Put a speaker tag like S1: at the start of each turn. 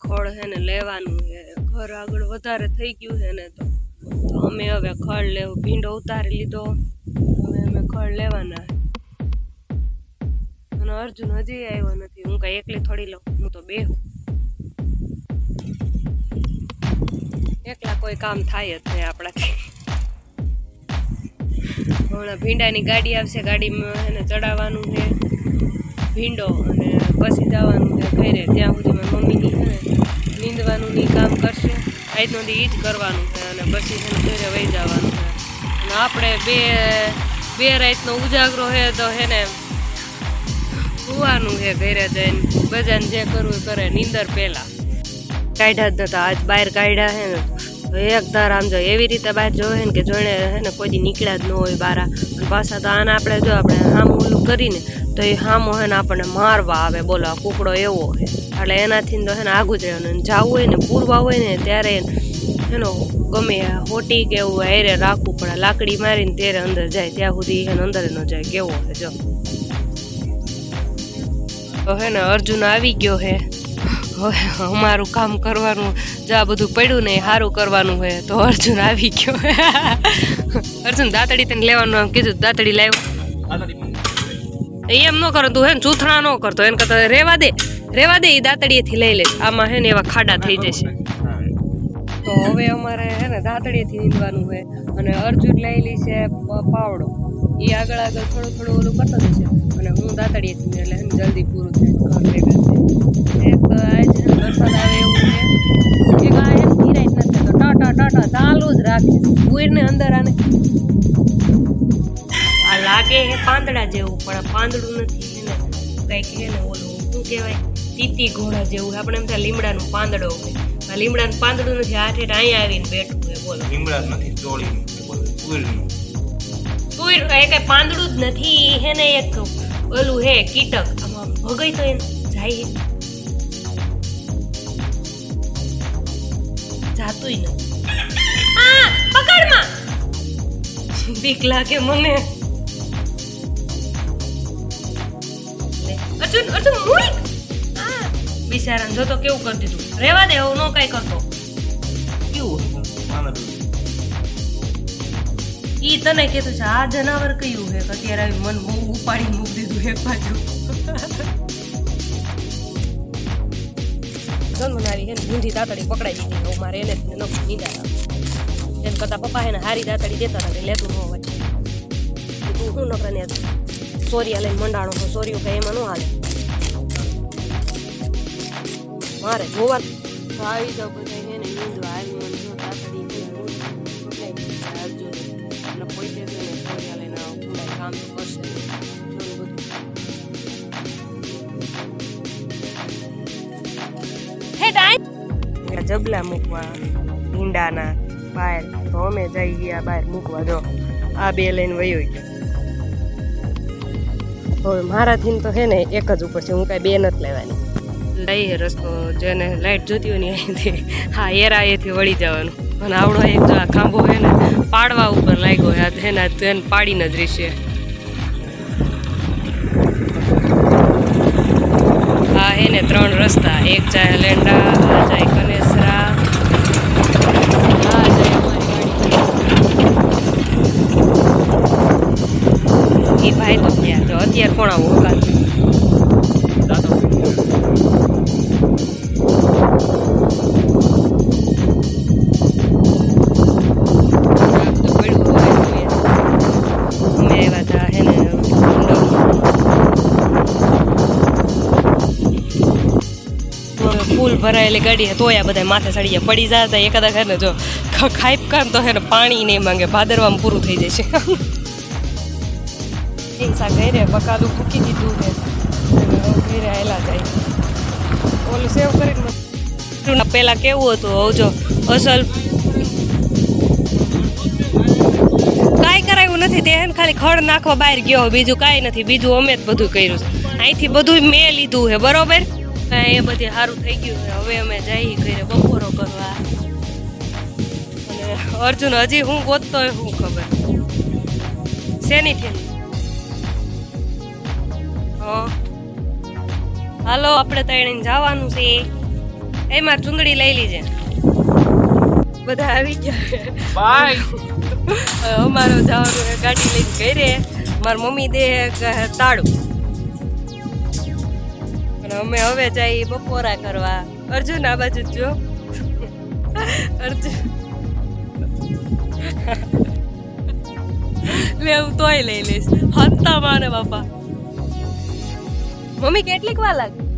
S1: ખડ હે ને લેવાનું છે, ઘર આગળ વધારે થઈ ગયું છે ને તો અમે હવે ખડ લેવું, ભીંડો ઉતારી લીધો, હવે અમે ખડ લેવાના. અને અર્જુન હજી આવ્યો નથી, હું કઈ એકલી થોડી લઉં, હું તો બેહું. એકલા કોઈ કામ થાય જ નહીં આપણાથી. હમણાં ભીંડાની ગાડી આવશે, ગાડીમાં એને ચડાવવાનું છે ભીંડો અને પછી જવાનું છે ઘરે. ત્યાં સુધી મારી મમ્મીની છે ને નીંદવાનું ની કામ કરશે, આજનો દી જ કરવાનું છે અને પછી છે ને ઘરે વહી જવાનું છે. અને આપણે બે રાતનો ઉજાગરો છે તો હે ને સુવાનું છે ઘરે જઈને, બધાને જે કરવું એ કરે નીંદર પહેલા. કાઢ્યા જ નતા, આજ બહાર કાઢ્યા છે ને એક ધાર આમ જો એવી રીતે બહાર જોવે ને કે જોઈને હે ને કોઈ દી નીકળ્યા જ ન હોય બારા. અને પાછા તો આને આપણે જો આપણે હામ ઓલું કરીને તો એ હામો હે ને આપણને મારવા આવે. બોલો આ કુકડો એવો છે એટલે એનાથી તો હે ને આગું જ રહેવાનું. જવું હોય ને પૂરવા હોય ને ત્યારે એનો ગમે હોટી કે એવું હારે રાખવું પડે, લાકડી મારીને ત્યારે અંદર જાય, ત્યાં સુધી એને અંદર ન જાય. કેવો છે જો. તો હે ને અર્જુન આવી ગયો હે, હવે અમારું કામ કરવાનું, જ્યાં બધું પડ્યું ને એ સારું કરવાનું હોય. તો અર્જુન આવી ગયો. અર્જુન દાંતડી તને લેવાનું આમ કીધું, દાંતડી લાવ્યો. એમ ન કરો તું હે ને ચૂથણા ન કરતો, એને કરતા રેવા દે એ દાંતડીએથી લઈ લે. આમાં હે ને એવા ખાડા થઈ જશે. તો હવે અમારે હે ને દાંતડીએથી નીંદવાનું હોય. અને અર્જુન લઈ લી છે પાવડો, એ આગળ થોડું ઓલું કરતો જશે અને હું દાંતડીએથી એટલે હે ને જલ્દી પૂરું થાય ઘર ભેગા. એક આજ વરસાદ આવે એવું છે, એક આ એમ ધીરાય જ નથી તો ટાટા ચાલુ જ રાખે. ઉઈરને અંદર આને આ લાગે હે પાંદડા જેવું, પણ પાંદડું નથી. એને કંઈક છે ને ઓલું શું કહેવાય, તીતી ઘોડા જેવું. આપણે એમ થાય લીમડાનું પાંદડો હોય, આ લીમડાનું પાંદડું નથી. આ ઠેઠ અહીંયા આવીને બેઠું હોય. બોલો લીમડા નથી, ચોળી તુઈર એ કઈ પાંદડું જ નથી. હે ને એક ઓલું હે કીટક, આમાં ભગાઈ તો એને જાય જાતું નથી. આ પકડમાં બીક લાગે મને. અર્જુન મુઈ આ બિચારાને જો તો કેવું કરી દીધું. રેવા દે, હું નો કઈ કરતો. કેવું ઈ તને કીધું છે આ જનાવર કયું છે કે અત્યારે આવી મન ઉપાડી મૂકી દીધું એક બાજુ. જન્મનારી હે ને ઊંધી દાંતડી પકડાઈ દીધી. હવે મારે એને ન નીંદા એમ કરતા પપ્પા હે ને હારી દાંતડી દેતા હતા, લેતું ન હોય. તું શું નકરા ને સોરિયા લઈને મંડાણો છો, સોરિયું કઈ એમાં ન હાલે. મારે જોવા આવી જાવ બધા હે ને નીંદવા આવી મને જો દાંતડી એટલે પોઈતે છે ને સોરિયા લઈને કુંડાઈ કામ તો કરશે જબલા મૂકવા ભીંડાના બહાર. તો અમે જઈ ગયા બહાર મૂકવા. જો આ બે લઈને વયો ગયો. હવે મારાથી તો છે ને એક જ ઉપર છે, હું કાંઈ બે નથી લેવાની. લઈએ રસ્તો જેને લાઈટ જોતી હોય ને અહીંથી હા એરાએથી વળી જવાનું. અને આવડો એક જો આ ખાંભો છે ને પાડવા ઉપર લાગ્યો હોય, એને તેને પાડીને જ રીશે. હા હે ને 3 રસ્તા, એક જાય લેંડા, આ જાય કનેસરા, આ જાય અમારી ગાડી. એ ભાઈ તો ત્યાં જો અત્યારે કોણ આવું હોકા ફૂલ ભરાયેલી ગાડી તોયા બધા માથે ચડી જાય, પડી જાય. એકાદા ઘર ને જો ખાઈપ કામ તો હે ને પાણી નહીં માંગે, ભાદરવામાં પૂરું થઈ જશે. હિંસા ઘરે બકાદું મૂકી દીધું છે, ઘરે આવેલા જાય. ઓલું સેવ કરીને પેલા કેવું હતું હવે જો અસલ કાંઈ કરાયું નથી. તે ખાલી ખડ નાખવા બહાર ગયો, બીજું કાંઈ નથી. બીજું અમે જ બધું કર્યું છે, અહીંથી બધું મેં લીધું છે બરોબર. એ બધી સારું થઈ ગયું છે. હવે અમે જઈ ઘરે બપોરો કરવા. અને અર્જુન હજી હું ગોતતો હોય શું ખબર શેની થેલી. હાલો આપણે તઈને જવાનું છે. એ માર ચુંદડી લઈ લીજે. બધા આવી ગયા
S2: બાય.
S1: અમારો જવાનું ગાડી લઈને ઘરે. મારી મમ્મી દે તાળું અને અમે હવે જઈએ બપોરા કરવા. અર્જુન આ બાજુ જો. અર્જુન લે હું તોય લઈ લઈશ. હત્તા માને બાપા. મમ્મી કેટલીક વાર લાગે?